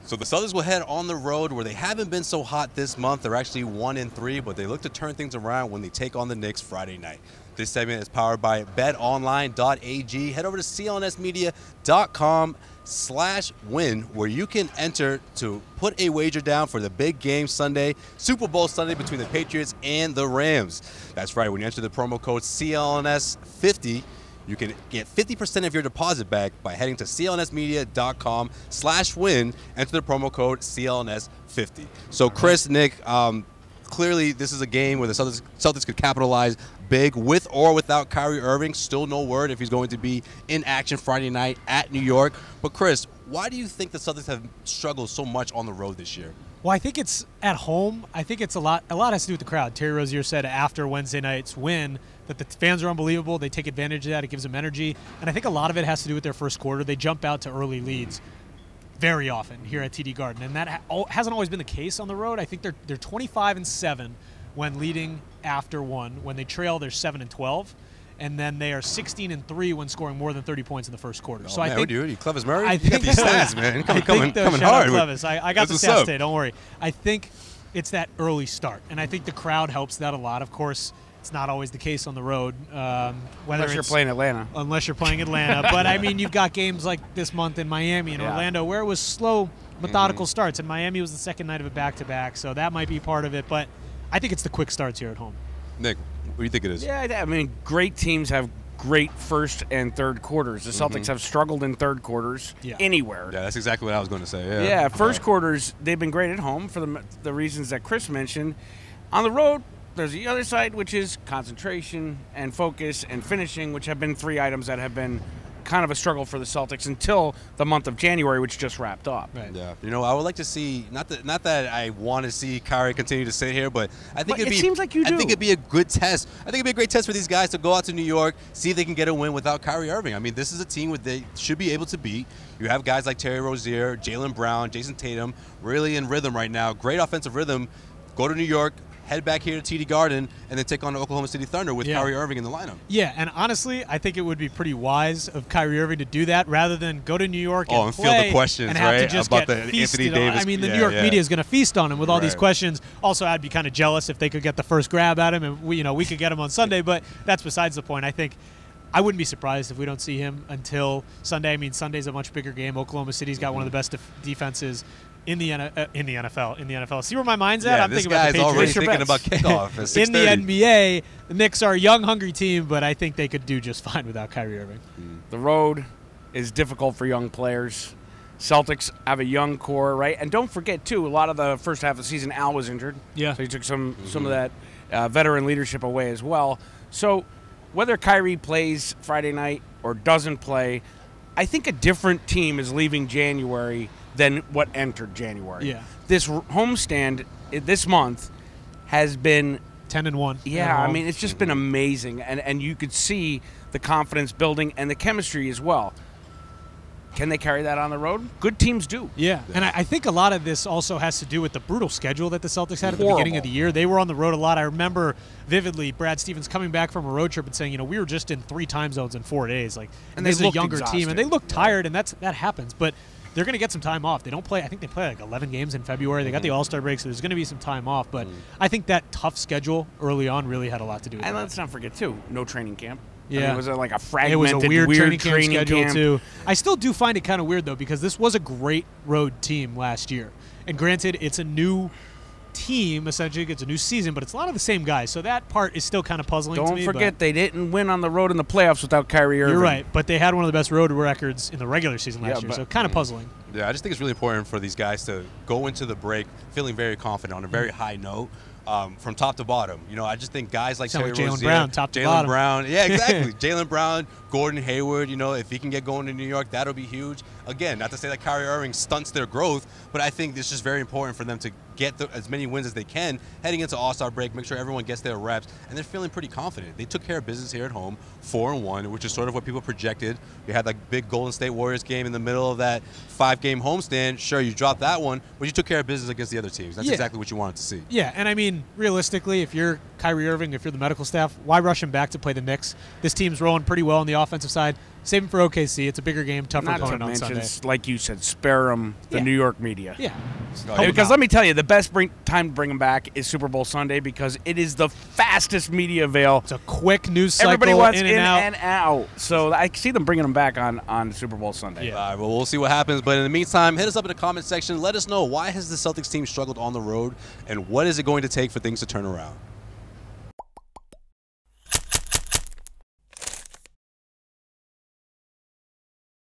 So the Celtics will head on the road where they haven't been so hot this month. They're actually 1-3, but they look to turn things around when they take on the Knicks Friday night. This segment is powered by betonline.ag. Head over to clnsmedia.com/win where you can enter to put a wager down for the big game Sunday, Super Bowl Sunday between the Patriots and the Rams. That's right. When you enter the promo code CLNS50, you can get 50% of your deposit back by heading to clnsmedia.com/win. Enter the promo code CLNS50. So, Chris, Nick, clearly this is a game where the Celtics could capitalize big with or without Kyrie Irving. Still no word if he's going to be in action Friday night at New York. But, Chris, why do you think the Celtics have struggled so much on the road this year? Well, I think it's at home. I think it's a lot has to do with the crowd. Terry Rozier said after Wednesday night's win that the fans are unbelievable. They take advantage of that. It gives them energy. And I think a lot of it has to do with their first quarter. They jump out to early leads very often here at TD Garden. And that hasn't always been the case on the road. I think they're 25-7 when leading after one. When they trail, they're 7-12. And then they are 16-3 when scoring more than 30 points in the first quarter. Oh, so man, I think Clevis Murray, I you got these stats, man. Coming hard. Clevis. I got the stats today. Don't worry. I think it's that early start, and I think the crowd helps that a lot. Of course, it's not always the case on the road. Unless you're playing Atlanta. Unless you're playing Atlanta. But, I mean, you've got games like this month in Miami and Orlando where it was slow, methodical starts, and Miami was the second night of a back-to-back, so that might be part of it. But I think it's the quick starts here at home. Nick, what do you think it is? Yeah, I mean, great teams have great first and third quarters. The Celtics have struggled in third quarters anywhere. Yeah, that's exactly what I was going to say. Yeah, first quarters, they've been great at home for the reasons that Chris mentioned. On the road, there's the other side, which is concentration and focus and finishing, which have been three items that have been kind of a struggle for the Celtics until the month of January, which just wrapped up. Right. Yeah. You know, I would like to see not that I want to see Kyrie continue to sit here, but I think it seems like you do. I think it'd be a good test. I think it'd be a great test for these guys to go out to New York, see if they can get a win without Kyrie Irving. I mean, this is a team that they should be able to beat. You have guys like Terry Rozier, Jaylen Brown, Jayson Tatum, really in rhythm right now. Great offensive rhythm. Go to New York, head back here to TD Garden, and then take on the Oklahoma City Thunder with Kyrie Irving in the lineup. Yeah, and honestly, I think it would be pretty wise of Kyrie Irving to do that rather than go to New York and play feel the questions, and have to just about get the feasted Anthony Davis. on. I mean, the New York media is going to feast on him with all these questions. Also, I'd be kind of jealous if they could get the first grab at him, and we could get him on Sunday, but that's besides the point. I think I wouldn't be surprised if we don't see him until Sunday. I mean, Sunday's a much bigger game. Oklahoma City's got one of the best defenses in the NFL. See where my mind's at? Yeah, I'm thinking about the Patriots. Already thinking about kickoff. In the NBA, the Knicks are a young, hungry team, but I think they could do just fine without Kyrie Irving. The road is difficult for young players. Celtics have a young core, right? And don't forget, too, a lot of the first half of the season, Al was injured. Yeah. So he took some of that veteran leadership away as well. So whether Kyrie plays Friday night or doesn't play, I think a different team is leaving January than what entered January. Yeah. This homestand this month has been 10-1. Yeah, I mean, it's just been amazing, and you could see the confidence building and the chemistry as well. Can they carry that on the road? Good teams do. Yeah, and I think a lot of this also has to do with the brutal schedule that the Celtics had at the beginning of the year. They were on the road a lot. I remember vividly Brad Stevens coming back from a road trip and saying, we were just in 3 time zones in 4 days. And this is a younger team, and they look tired, and that happens. But they're going to get some time off. They don't play. I think they play like 11 games in February. They got the All-Star break, so there's going to be some time off. But I think that tough schedule early on really had a lot to do with it. And let's not forget, too, no training camp. Yeah. I mean, it was like a fragmented, it was a weird training camp schedule, too. I still do find it kind of weird, though, because this was a great road team last year. And granted, it's a new team, essentially. It's a new season, but it's a lot of the same guys. So that part is still kind of puzzling to me. Don't forget, they didn't win on the road in the playoffs without Kyrie Irving. You're right, but they had one of the best road records in the regular season last year, so kind of puzzling. Yeah, I just think it's really important for these guys to go into the break feeling very confident on a very high note. From top to bottom. I just think guys like Terry Rozier, Jaylen Brown, top to bottom. Jaylen Brown, yeah, exactly. Jaylen Brown, Gordon Hayward, if he can get going to New York, that'll be huge. Again, not to say that Kyrie Irving stunts their growth, but I think it's just very important for them to get as many wins as they can heading into All-Star break, make sure everyone gets their reps, and they're feeling pretty confident. They took care of business here at home, 4-1, which is sort of what people projected. You had that big Golden State Warriors game in the middle of that 5-game homestand. Sure, you dropped that one, but you took care of business against the other teams. That's exactly what you wanted to see. Yeah, and I mean, realistically, if you're Kyrie Irving, if you're the medical staff, why rush him back to play the Knicks? This team's rolling pretty well on the offensive side. Save him for OKC. It's a bigger game, tougher Not to opponent on mention, Sunday. like you said, spare them the Yeah. New York media. Yeah. Because let me tell you, the best time to bring them back is Super Bowl Sunday because it is the fastest media avail. It's a quick news cycle. Everybody wants in and out. So I see them bringing them back on Super Bowl Sunday. Yeah. All right, well, we'll see what happens. But in the meantime, hit us up in the comment section. Let us know, why has the Celtics team struggled on the road, and what is it going to take for things to turn around?